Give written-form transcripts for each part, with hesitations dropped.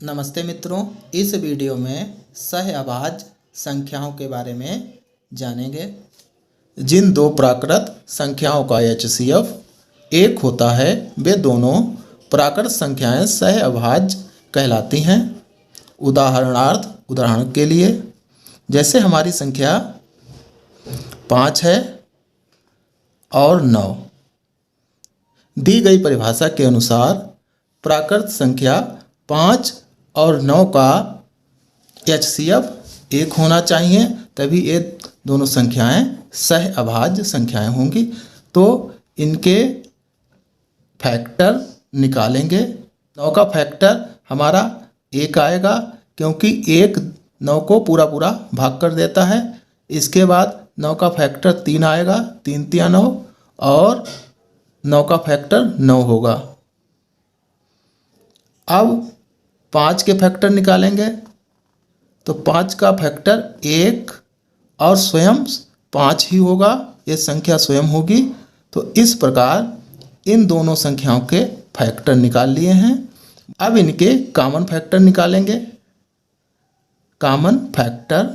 नमस्ते मित्रों, इस वीडियो में सहअभाज्य संख्याओं के बारे में जानेंगे। जिन दो प्राकृत संख्याओं का HCF 1 होता है वे दोनों प्राकृत संख्याएं सहअभाज्य कहलाती हैं। उदाहरण के लिए जैसे हमारी संख्या 5 है और 9। दी गई परिभाषा के अनुसार प्राकृत संख्या 5 और 9 का HCF 1 होना चाहिए, तभी ये दोनों संख्याएं सहअभाज्य संख्याएं होंगी। तो इनके फैक्टर निकालेंगे। 9 का फैक्टर हमारा 1 आएगा, क्योंकि 1 9 को पूरा भाग कर देता है। इसके बाद 9 का फैक्टर 3 आएगा, 3 तिया 9, और 9 का फैक्टर 9 होगा। अब 5 के फैक्टर निकालेंगे, तो 5 का फैक्टर 1 और स्वयं 5 ही होगा, ये संख्या स्वयं होगी। तो इस प्रकार इन दोनों संख्याओं के फैक्टर निकाल लिए हैं। अब इनके कॉमन फैक्टर निकालेंगे। कॉमन फैक्टर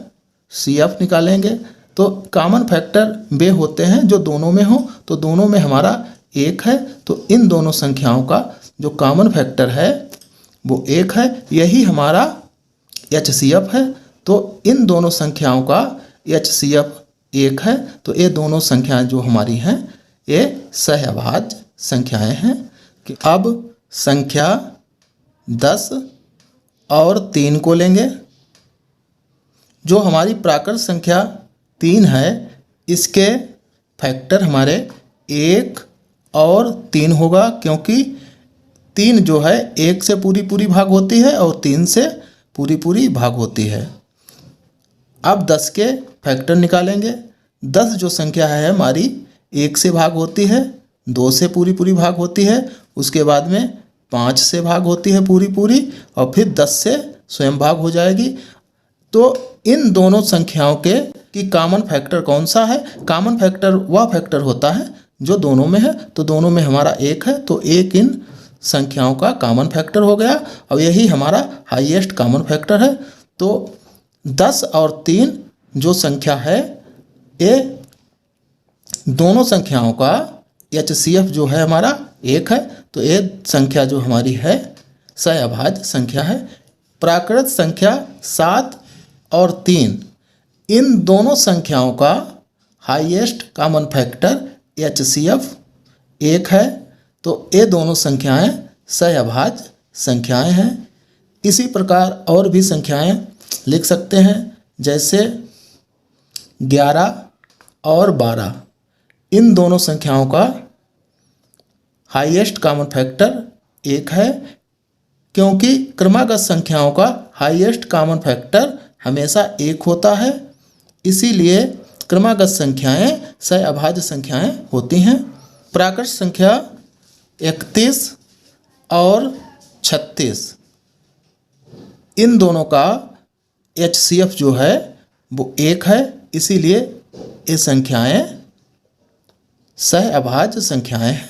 CF निकालेंगे। तो कॉमन फैक्टर वे होते हैं जो दोनों में हो, तो दोनों में हमारा 1 है, तो इन दोनों संख्याओं का जो कॉमन फैक्टर है वो 1 है, यही हमारा HCF है। तो इन दोनों संख्याओं का HCF 1 है, तो ये दोनों संख्याएं जो हमारी हैं ये सहअभाज्य संख्याएं हैं। कि अब संख्या 10 और 3 को लेंगे। जो हमारी प्राकृत संख्या 3 है, इसके फैक्टर हमारे 1 और 3 होगा, क्योंकि 3 जो है 1 से पूरी भाग होती है और 3 से पूरी भाग होती है। अब 10 के फैक्टर निकालेंगे। 10 जो संख्या है हमारी 1 से भाग होती है, 2 से पूरी भाग होती है, उसके बाद में 5 से भाग होती है पूरी, और फिर 10 से स्वयं भाग हो जाएगी। तो इन दोनों संख्याओं के कि कॉमन फैक्टर कौन सा है? कॉमन फैक्टर वह फैक्टर होता है जो दोनों में है। तो दोनों में हमारा 1 है, तो 1 इन संख्याओं का कॉमन फैक्टर हो गया, और यही हमारा हाईएस्ट कॉमन फैक्टर है। तो 10 और 3 जो संख्या है, ये दोनों संख्याओं का HCF जो है हमारा 1 है, तो ये संख्या जो हमारी है सहअभाज्य संख्या है। प्राकृत संख्या 7 और 3 इन दोनों संख्याओं का हाईएस्ट कॉमन फैक्टर HCF 1 है, तो ये दोनों संख्याएं सहअभाज्य संख्याएं हैं। इसी प्रकार और भी संख्याएं लिख सकते हैं, जैसे 11 और 12 इन दोनों संख्याओं का हाईएस्ट कॉमन फैक्टर 1 है, क्योंकि क्रमागत संख्याओं का हाईएस्ट कॉमन फैक्टर हमेशा 1 होता है। इसीलिए क्रमागत संख्याएं सहअभाज्य संख्याएं होती हैं। प्राकृत संख्या 31 और 36 इन दोनों का HCF जो है वो 1 है, इसीलिए ये संख्याएं सहअभाज्य संख्याएं हैं।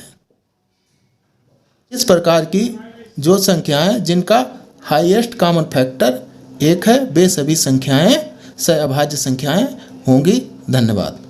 इस प्रकार की जो संख्याएं जिनका हाईएस्ट कॉमन फैक्टर 1 है, वे सभी संख्याएं सहअभाज्य संख्याएं होंगी। धन्यवाद।